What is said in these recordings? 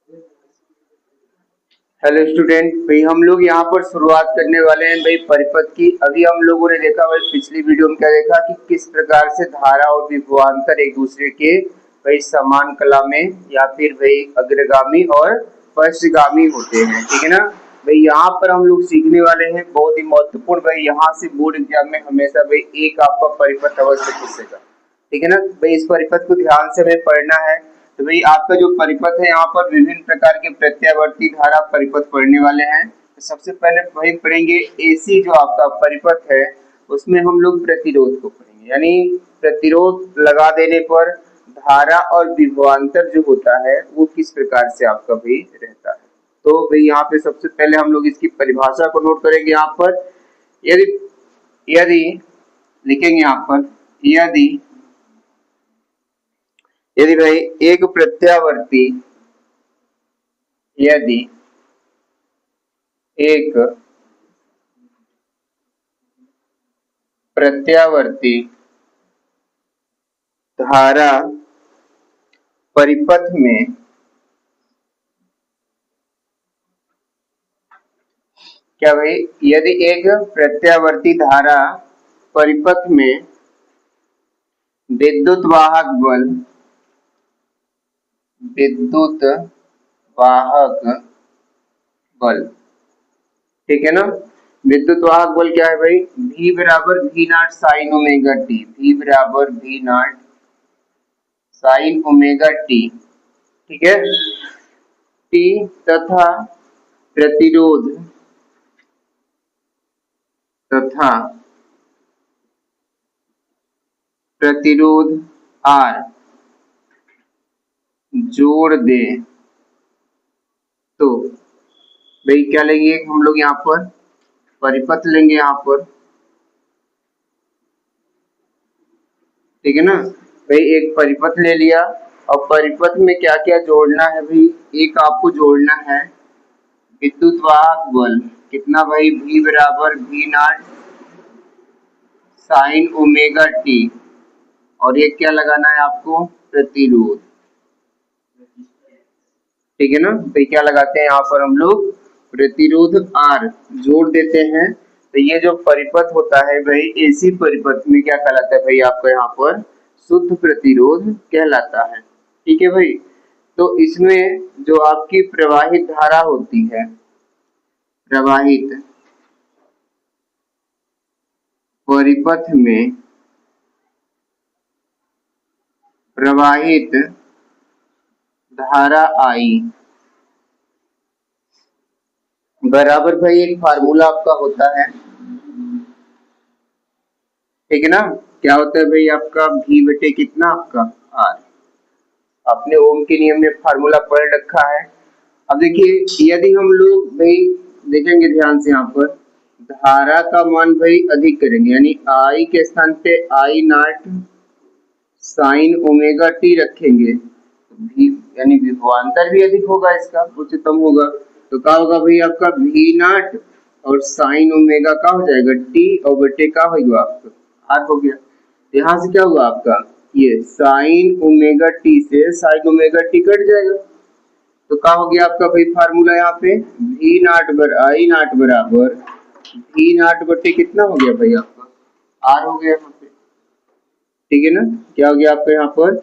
Hello student भाई, हम लोग यहाँ पर शुरुआत करने वाले हैं भाई परिपथ की। अभी हम लोगों ने देखा भाई पिछली वीडियो में क्या देखा कि किस प्रकार से धारा और विभवांतर एक दूसरे के भाई समान कला में या फिर भाई अग्रगामी और पश्चगामी होते हैं। ठीक है ना भाई, यहाँ पर हम लोग सीखने वाले हैं बहुत ही महत्वपूर्ण भाई। यहाँ से बोर्ड एग्जाम में हमेशा भाई एक आपका परिपथ अवश्य पूछेगा। ठीक है ना भाई, इस परिपथ को ध्यान से हमें पढ़ना है। तो भाई आपका जो परिपथ है यहाँ पर विभिन्न प्रकार के प्रत्यावर्ती धारा परिपथ पढ़ने वाले हैं। तो सबसे पहले वही पढ़ेंगे एसी जो आपका परिपथ है, उसमें हम लोग प्रतिरोध को पढ़ेंगे, यानी प्रतिरोध लगा देने पर धारा और विभवांतर जो होता है वो किस प्रकार से आपका भी रहता है। तो भाई यहाँ पे सबसे पहले हम लोग इसकी परिभाषा को नोट करेंगे। यहाँ पर यदि यदि लिखेंगे यहाँ पर यदि यदि भाई एक प्रत्यावर्ती यदि एक प्रत्यावर्ती धारा परिपथ में क्या भाई, यदि एक प्रत्यावर्ती धारा परिपथ में विद्युत वाहक बल, ठीक है ना। विद्युत वाहक बल क्या है भाई, V बराबर V not sine omega T, V बराबर V not sine omega T, ठीक है। टी तथा प्रतिरोध R जोड़ दे तो भाई क्या लेंगे हम लोग, यहाँ पर परिपथ लेंगे यहाँ पर। ठीक है ना भाई, एक परिपथ ले लिया और परिपथ में क्या क्या जोड़ना है भाई, एक आपको जोड़ना है विद्युत वाहक बल, कितना भाई, V बराबर V not sine omega T, और ये क्या लगाना है आपको, प्रतिरोध। ठीक है ना भाई, क्या लगाते हैं यहाँ पर हम लोग, प्रतिरोध R जोड़ देते हैं। तो ये जो परिपथ होता है भाई एसी परिपथ में क्या कहलाता है भाई, आपका यहाँ पर शुद्ध प्रतिरोध कहलाता है। ठीक है भाई, तो इसमें जो आपकी प्रवाहित धारा होती है, प्रवाहित परिपथ में प्रवाहित धारा I बराबर भाई एक फार्मूला आपका होता है। ठीक है ना, क्या होता है भाई आपका V बटे कितना आपका R, आपने ओम के नियम में फार्मूला पढ़ रखा है। अब देखिए यदि हम लोग भाई देखेंगे ध्यान से, यहाँ पर धारा का मान भाई अधिक करेंगे, यानी I के स्थान पे I not sine omega T रखेंगे, भी यानी विभवांतर भी अधिक होगा, इसका उच्चतम होगा। तो क्या होगा भाई आपका V नॉट और साइन ओमेगा का हो जाएगा टी, और बटे का होगा आपका आर हो गया। यहाँ से क्या हुआ आपका, ये साइन ओमेगा टी से साइन ओमेगा टी कट जाएगा। तो क्या हो गया आपका भाई फार्मूला, यहाँ पे V नॉट बर आई नॉट बराबर V नॉट बटे कितना हो गया भाई आपका आर हो गया यहाँ पे। ठीक है ना, क्या हो गया आपका यहाँ पर,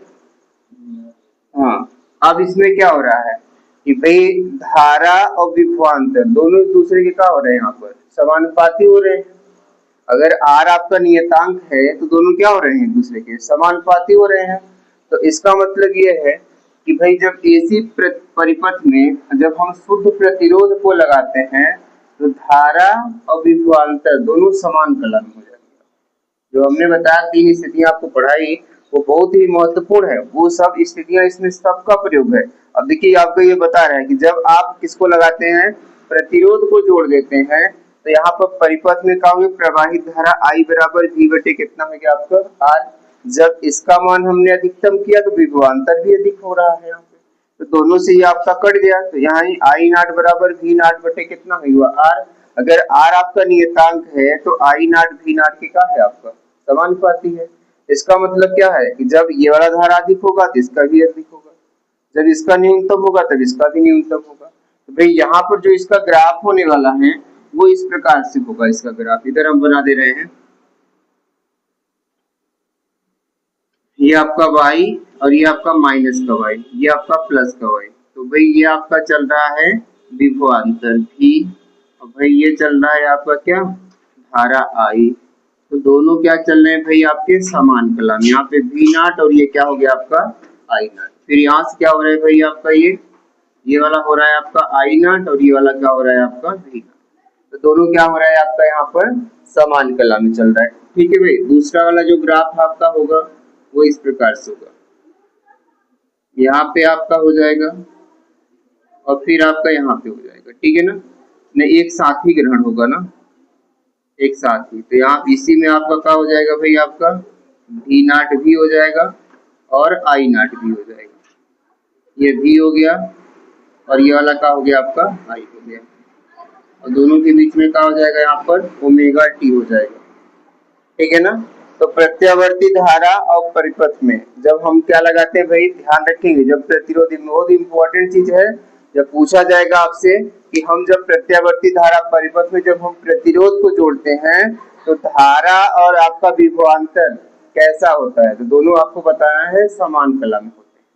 हाँ। अब इसमें क्या हो रहा है कि भाई धारा और विभवांतर दोनों एक दूसरे के क्या हो रहे हैं, यहाँ पर समानुपाती हो रहे हैं। अगर R आपका नियतांक है तो दोनों क्या हो रहे हैं, एक दूसरे के समानुपाती हो रहे हैं। तो इसका मतलब ये है कि भाई जब एसी परिपथ में जब हम शुद्ध प्रतिरोध को लगाते हैं तो धारा और विभवांतर दोनों समान कलन हो जाते हैं। जो हमने बताया तीन स्थितियां आपको पढ़ाई वो बहुत ही महत्वपूर्ण है, वो सब स्थितियां इसमें सबका प्रयोग है। अब देखिए आपको ये बता रहा है कि जब आप किसको लगाते हैं, प्रतिरोध को जोड़ देते हैं, तो यहाँ पर परिपथ में क्या होगा, प्रवाहित धारा I बराबर V बटे कितना हो गया आपका R। जब इसका मान हमने अधिकतम किया तो विभवांतर भी अधिक हो रहा है यहाँ पे, तो दोनों से ये आपका कट गया। तो यहाँ I नॉट बराबर V नॉट बटे कितना हुआ R। अगर R आपका नियतांक है तो I नॉट V नॉट के क्या है आपका समानुपाती है। इसका मतलब क्या है कि जब ये वाला धारा अधिक होगा तो इसका भी अधिक होगा, जब इसका न्यूनतम होगा तब इसका भी न्यूनतम होगा। तो भाई यहाँ पर जो इसका ग्राफ होने वाला है वो इस प्रकार से होगा। इसका ग्राफ इधर हम बना दे रहे हैं, ये आपका y और ये आपका माइनस का y, ये आपका प्लस का y। तो भाई ये आपका चल रहा है विभवांतर V, और भाई ये चल रहा है आपका क्या, धारा I। तो दोनों क्या चल रहे हैं भाई आपके समान कला में, यहाँ पे V नॉट और ये क्या हो गया आपका I नॉट। फिर यहाँ से क्या हो रहा है भाई आपका ये वाला हो रहा है आपका I नॉट और ये वाला क्या हो रहा है आपका V नॉट। तो दोनों क्या हो रहा है आपका यहाँ पर समान कला में चल रहा है। ठीक है भाई, दूसरा वाला जो ग्राफ आपका होगा वो इस प्रकार से होगा, यहाँ पे आपका हो जाएगा और फिर आपका यहाँ पे हो जाएगा। ठीक है ना, नहीं एक साथ ही ग्रहण होगा ना, एक साथ ही। तो यहाँ इसी में आपका क्या हो जाएगा भाई, आपका V नॉट भी हो जाएगा और I नॉट भी हो जाएगा। ये V हो गया और ये वाला क्या हो गया आपका I हो गया, और दोनों के बीच में क्या हो जाएगा यहाँ पर ओमेगा T हो जाएगा। ठीक है ना। तो प्रत्यावर्ती धारा और परिपथ में जब हम क्या लगाते हैं भाई, ध्यान रखेंगे जब प्रतिरोधी, बहुत इंपॉर्टेंट चीज है, जब पूछा जाएगा आपसे कि हम जब प्रत्यावर्ती धारा परिपथ में जब हम प्रतिरोध को जोड़ते हैं तो धारा और आपका विभवांतर कैसा होता है, तो दोनों आपको बताना है समान कला में होते हैं।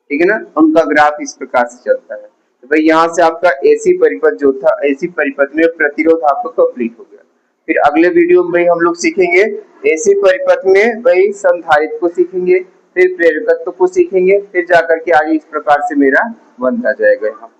ठीक है ना, उनका ग्राफ इस प्रकार से चलता है। तो भाई यहाँ से आपका एसी परिपथ जो था, एसी परिपथ में प्रतिरोध आपको कंप्लीट हो गया। फिर अगले वीडियो में भाई हम लोग सीखेंगे एसी परिपथ में भाई संधारित्र को सीखेंगे, फिर प्रेरकत्व को सीखेंगे, फिर जाकर के आगे इस प्रकार से मेरा बनता जाएगा यहाँ।